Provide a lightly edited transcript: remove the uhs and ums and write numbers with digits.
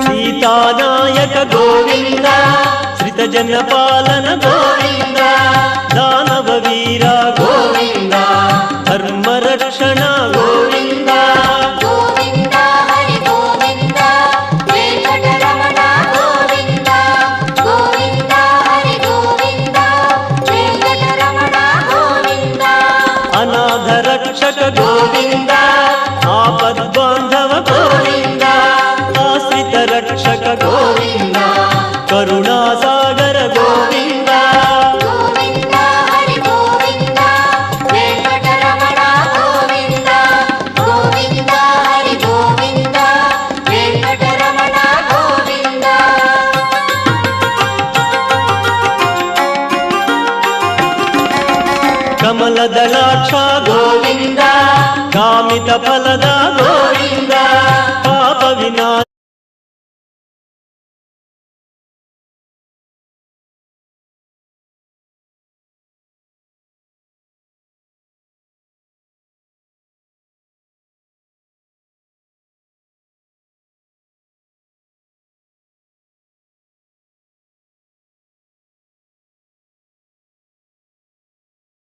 సీతానాయక గోవింద శ్రితజన పాలన గోవింద దానవ వీర గోవింద ధర్మ రక్షణ గోవింద గోవింద హరి గోవింద వెంకటరమణ గోవింద గోవింద హరి గోవింద వెంకటరమణ గోవింద అనాథ రక్షక గోవింద ఆపద్బాంధవ గోవింద ఆశ్రిత రక్షక గోవింద కరుణాసాగర గోవింద గోవింద హరి గోవింద వెంకటరమణ గోవింద గోవింద హరి గోవింద వెంకటరమణ గోవింద కమలదళాక్ష గోవింద కామిత ఫలద